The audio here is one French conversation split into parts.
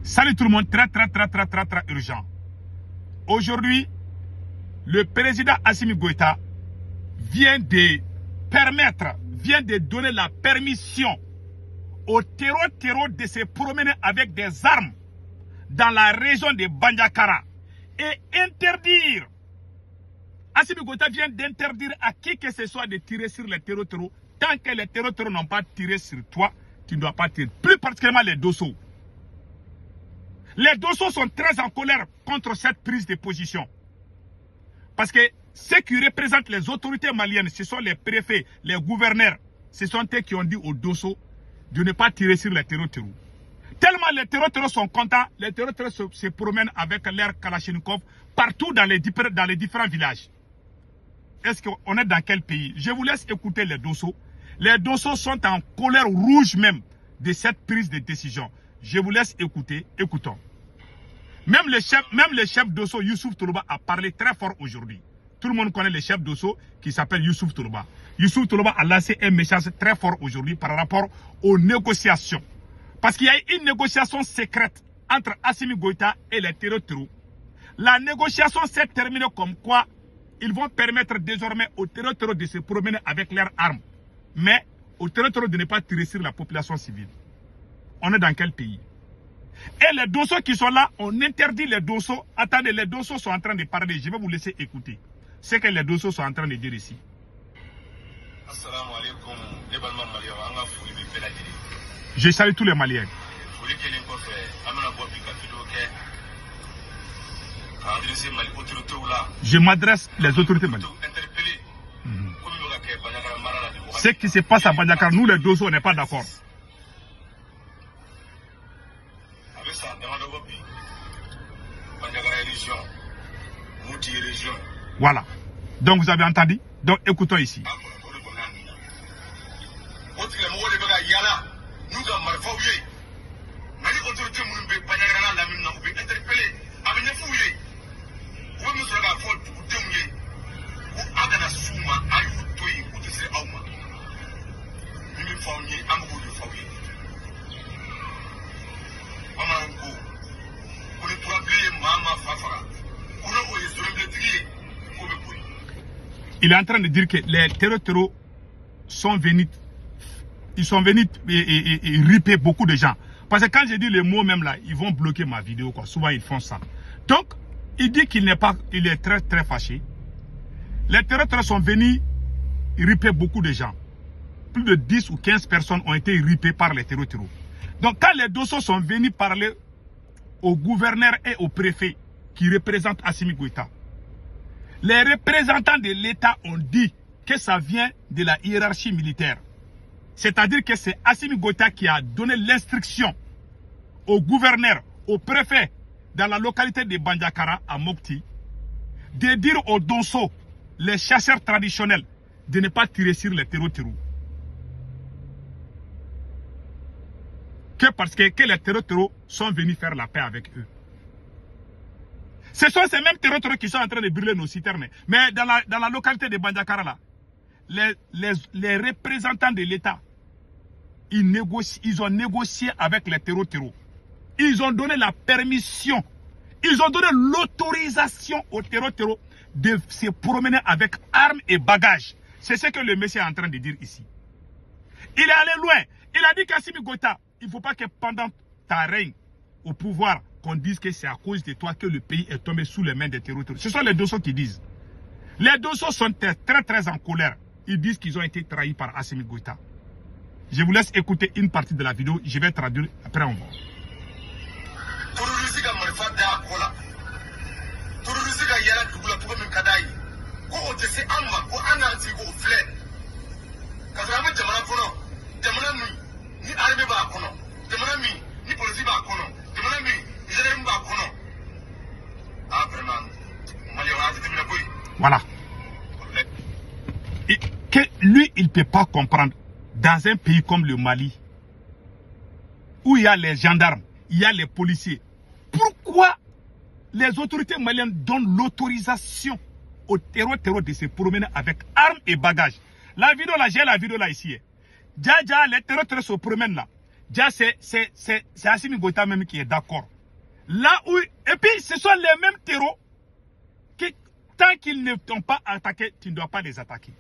Salut tout le monde, très urgent. Aujourd'hui, le président Assimi Goïta vient de donner la permission au terreau de se promener avec des armes dans la région de Bandiakara et interdire. Assimi Goïta vient d'interdire à qui que ce soit de tirer sur les terreaux. Tant que les terreaux n'ont pas tiré sur toi, tu ne dois pas tirer. Plus particulièrement les Dosso. Les Dosso sont très en colère contre cette prise de position. Parce que ceux qui représentent les autorités maliennes, ce sont les préfets, les gouverneurs. Ce sont eux qui ont dit aux Dosso de ne pas tirer sur les terreaux. Tellement les terreaux sont contents, les terreaux se promènent avec l'air Kalachnikov partout dans les différents villages. Est-ce qu'on est dans quel pays? Je vous laisse écouter les Dosso. Les Dosso sont en colère rouge même de cette prise de décision. Je vous laisse écouter. Écoutons. Même le chef Dosso, Youssouf Toloba, a parlé très fort aujourd'hui. Tout le monde connaît le chef Dosso qui s'appelle Youssouf Toloba. Youssouf Toloba a lancé un message très fort aujourd'hui par rapport aux négociations. Parce qu'il y a eu une négociation secrète entre Assimi Goïta et les terreaux. La négociation s'est terminée comme quoi ils vont permettre désormais aux terreaux de se promener avec leurs armes. Mais aux terreaux de ne pas tirer sur la population civile. On est dans quel pays? Et les Dosso qui sont là, on interdit les Dosso. Attendez, les Dosso sont en train de parler. Je vais vous laisser écouter ce que les Dosso sont en train de dire ici. Je salue tous les Maliens. Je m'adresse aux autorités maliennes. Ce qui se passe à Bandiakara, nous les Dosso, on n'est pas d'accord. Voilà. Donc vous avez entendu? Donc écoutons ici. Il est en train de dire que les terreaux sont venus, ils sont venus et ripper beaucoup de gens. Parce que quand je dis les mots même là, ils vont bloquer ma vidéo quoi. Souvent ils font ça. Donc, il dit qu'il n'est pas, il est très fâché. Les terreaux sont venus ripper beaucoup de gens. Plus de 10 ou 15 personnes ont été rippées par les terreaux. Donc quand les Dosso sont venus parler aux gouverneurs et aux préfets qui représentent Assimi Goïta, les représentants de l'État ont dit que ça vient de la hiérarchie militaire. C'est-à-dire que c'est Assimi Goïta qui a donné l'instruction aux gouverneurs, aux préfets dans la localité de Bandiakara à Mopti de dire aux Dosso, les chasseurs traditionnels, de ne pas tirer sur les terreaux. Que parce que les terreaux sont venus faire la paix avec eux. Ce sont ces mêmes terreaux qui sont en train de brûler nos citernes. Mais dans la localité de Bandiakara, là, les représentants de l'État, ils ont négocié avec les terreaux. Ils ont donné la permission, ils ont donné l'autorisation aux terreaux de se promener avec armes et bagages. C'est ce que le monsieur est en train de dire ici. Il est allé loin. Il a dit qu'Assimi Goïta, il ne faut pas que pendant ta règne au pouvoir, qu'on dise que c'est à cause de toi que le pays est tombé sous les mains des terreaux. Ce sont les Dosso qui disent. Les Dosso sont très en colère. Ils disent qu'ils ont été trahis par Assimi Goïta. Je vous laisse écouter une partie de la vidéo. Je vais traduire. Après on va. Voilà. Et que lui, il ne peut pas comprendre, dans un pays comme le Mali, où il y a les gendarmes, il y a les policiers, pourquoi les autorités maliennes donnent l'autorisation aux terreaux de se promener avec armes et bagages? La vidéo là, j'ai la vidéo là ici. Déjà, les terreaux se promènent là. Déjà, c'est Assimi Goïta même qui est d'accord. Là où... Et puis, ce sont les mêmes terreaux qui, tant qu'ils ne t'ont pas attaqué, tu ne dois pas les attaquer.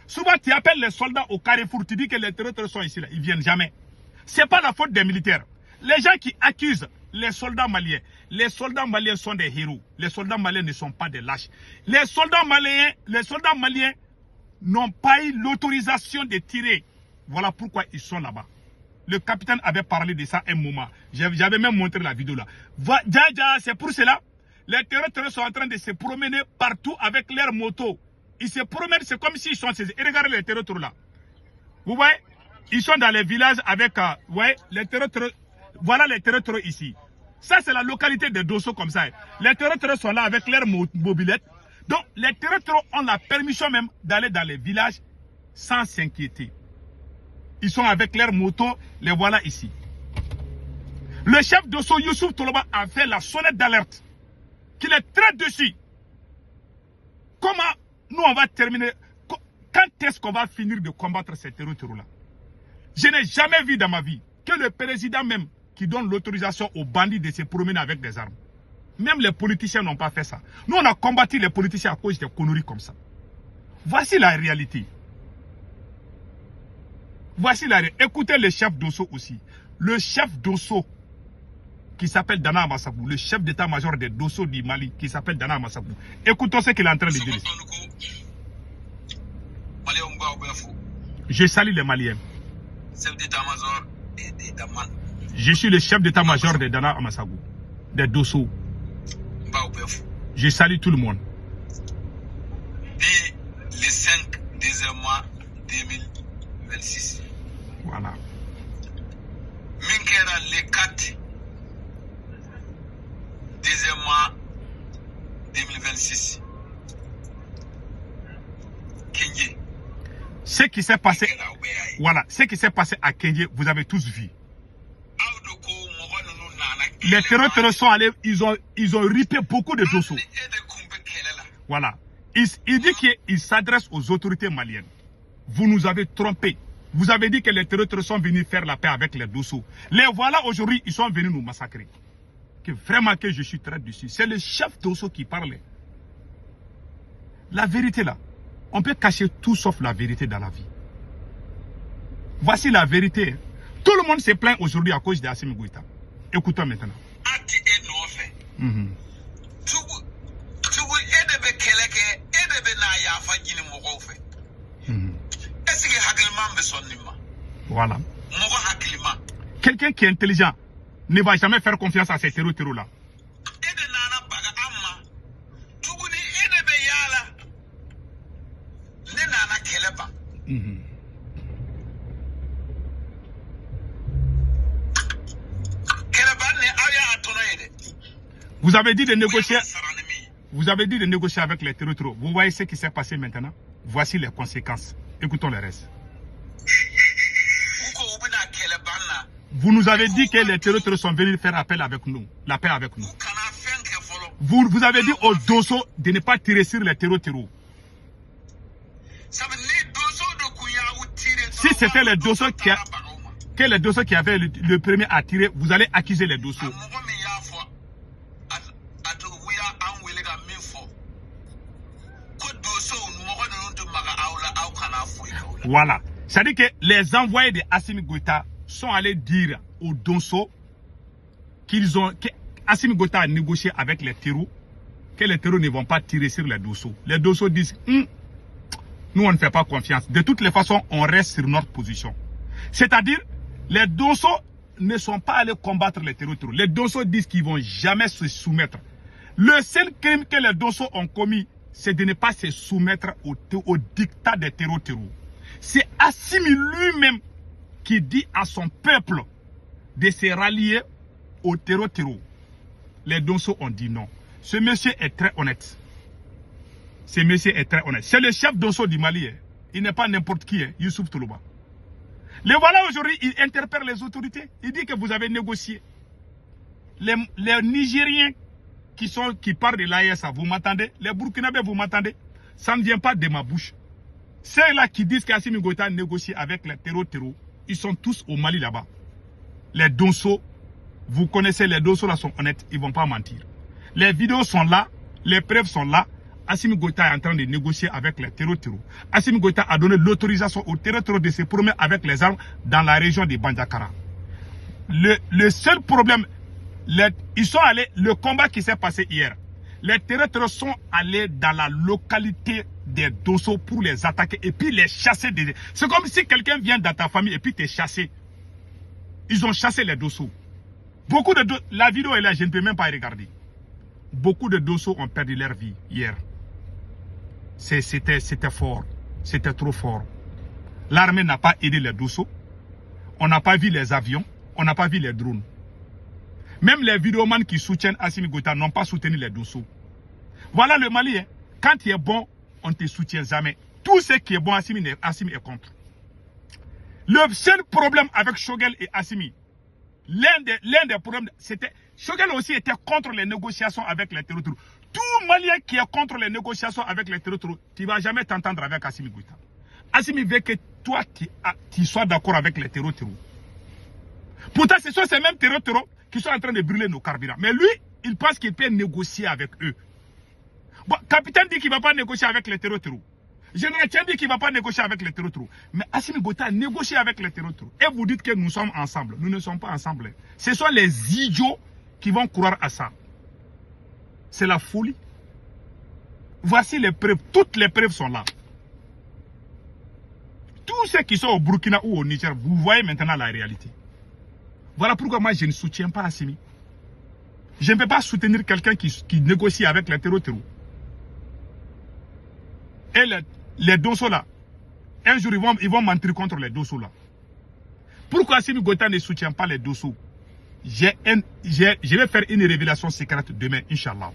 Souvent, tu appelles les soldats au carrefour, tu dis que les terroristes sont ici, là. Ils ne viennent jamais. Ce n'est pas la faute des militaires. Les gens qui accusent les soldats maliens sont des héros. Les soldats maliens ne sont pas des lâches. Les soldats maliens n'ont pas eu l'autorisation de tirer. Voilà pourquoi ils sont là-bas. Le capitaine avait parlé de ça un moment. J'avais même montré la vidéo là. C'est pour cela. Les terroristes sont en train de se promener partout avec leurs motos. Ils se promènent, c'est comme s'ils sont saisis. Et regardez les terroristes là. Vous voyez? Ils sont dans les villages avec... ouais, les terroristes. Voilà les terroristes ici. Ça, c'est la localité de Dosso comme ça. Les terroristes sont là avec leurs mobilettes. Donc, les terroristes ont la permission même d'aller dans les villages sans s'inquiéter. Ils sont avec leurs motos, les voilà ici. Le chef Dosso, Youssouf Toloba, a fait la sonnette d'alerte. Qu'il est très dessus. Comment nous on va terminer? Quand est-ce qu'on va finir de combattre ces terroristes-là? Je n'ai jamais vu dans ma vie que le président même qui donne l'autorisation aux bandits de se promener avec des armes. Même les politiciens n'ont pas fait ça. Nous, on a combattu les politiciens à cause des conneries comme ça. Voici la réalité. Voici la réalité. Écoutez le chef Dosso aussi. Le chef Dosso qui s'appelle Dana Amassabou, le chef d'état-major des Dosso du Mali qui s'appelle Dana Amassabou. Écoutons ce qu'il est en train de dire. Je salue les Maliens. Je suis le chef d'état-major de Dana Amassabou, des Dosso. Je salue tout le monde. Dès le 5 décembre 2026. Voilà. Minkera le 4 décembre 2026. Kenye. Ce qui s'est passé, voilà, ce qui s'est passé à Kenye, vous avez tous vu. Les terroristes sont allés, ils ont ripé beaucoup de Dosso. Voilà. Il dit qu'il s'adresse aux autorités maliennes. Vous nous avez trompés. Vous avez dit que les terroristes sont venus faire la paix avec les Dosso. Les voilà aujourd'hui, ils sont venus nous massacrer. Que vraiment que je suis très déçu. C'est le chef Dosso qui parlait. La vérité là. On peut cacher tout sauf la vérité dans la vie. Voici la vérité. Tout le monde se plaint aujourd'hui à cause d'Assimi Goïta. Écoutons maintenant. Voilà. Quelqu'un qui est intelligent ne va jamais faire confiance à ces terroristes là. Vous avez dit de négocier. Vous avez dit de négocier avec les terroristes. Vous voyez ce qui s'est passé maintenant? Voici les conséquences. Écoutons le reste. Vous nous avez dit que les terroristes sont venus faire appel avec nous, la paix avec nous. Vous avez dit aux Dosso de ne pas tirer sur les terroristes. Si c'était les Dosso qui avaient le premier à tirer, vous allez accuser les Dosso. Voilà. C'est-à-dire que les envoyés de Assimi Goïta sont allés dire aux Dosso qu'Assimi Goïta a négocié avec les terreaux, que les terreaux ne vont pas tirer sur les Dosso. Les Dosso disent, nous on ne fait pas confiance. De toutes les façons, on reste sur notre position. C'est-à-dire, les Dosso ne sont pas allés combattre les terreaux. Les Dosso disent qu'ils ne vont jamais se soumettre. Le seul crime que les Dosso ont commis, c'est de ne pas se soumettre au dictat des terreaux. C'est Assimi lui-même qui dit à son peuple de se rallier au terreau. Les Dosso ont dit non. Ce monsieur est très honnête. Ce monsieur est très honnête. C'est le chef Dosso du Mali. Il n'est pas n'importe qui, Youssouf Toloba. Les voilà aujourd'hui, il interpelle les autorités. Il dit que vous avez négocié. Les Nigériens qui parlent de l'AES, vous m'entendez? Les Burkinabés, vous m'entendez? Ça ne vient pas de ma bouche. Ceux-là qui disent qu'Assimi Goïta négocie avec les terreaux, ils sont tous au Mali là-bas. Les Dosso, Vous connaissez, les dossiers là sont honnêtes, ils ne vont pas mentir. Les vidéos sont là, les preuves sont là. Assimi Goïta est en train de négocier avec les terreaux. Assimi Goïta a donné l'autorisation aux terreaux de se promener avec les armes dans la région de Bandiakara. Le seul problème, ils sont allés, le combat qui s'est passé hier, les terreaux sont allés dans la localité des Dosso pour les attaquer et puis les chasser. C'est comme si quelqu'un vient dans ta famille et puis t'es chassé. Ils ont chassé les Dosso. Beaucoup de la vidéo est là, je ne peux même pas regarder. Beaucoup de Dosso ont perdu leur vie hier. C'était fort. C'était trop fort. L'armée n'a pas aidé les Dosso. On n'a pas vu les avions. On n'a pas vu les drones. Même les vidéomans qui soutiennent Assimi Goïta n'ont pas soutenu les Dosso. Voilà le Mali. Hein. Quand tu es bon, on ne te soutient jamais. Tout ce qui est bon, Assimi est contre. Le seul problème avec Choguel et Assimi, l'un des problèmes, c'était... Choguel aussi était contre les négociations avec les terreaux. Tout Malien qui est contre les négociations avec les terreaux, tu ne vas jamais t'entendre avec Assimi Goïta. Assimi veut que toi, tu sois d'accord avec les terreaux. Pourtant, ce sont ces mêmes terreaux qui sont en train de brûler nos carburants. Mais lui, il pense qu'il peut négocier avec eux. Bon, capitaine dit qu'il ne va pas négocier avec les terreaux. Général Tchène dit qu'il ne va pas négocier avec les terreaux. Mais Assimi Goïta négocie avec les terreaux. Et vous dites que nous sommes ensemble. Nous ne sommes pas ensemble. Ce sont les idiots qui vont croire à ça. C'est la folie. Voici les preuves. Toutes les preuves sont là. Tous ceux qui sont au Burkina ou au Niger, vous voyez maintenant la réalité. Voilà pourquoi moi je ne soutiens pas Assimi. Je ne peux pas soutenir quelqu'un qui négocie avec les terreaux. Et les Dosso là, un jour ils vont mentir contre les Dosso là. Pourquoi Assimi Goïta ne soutient pas les Dosso? Je vais faire une révélation secrète demain, Inch'Allah.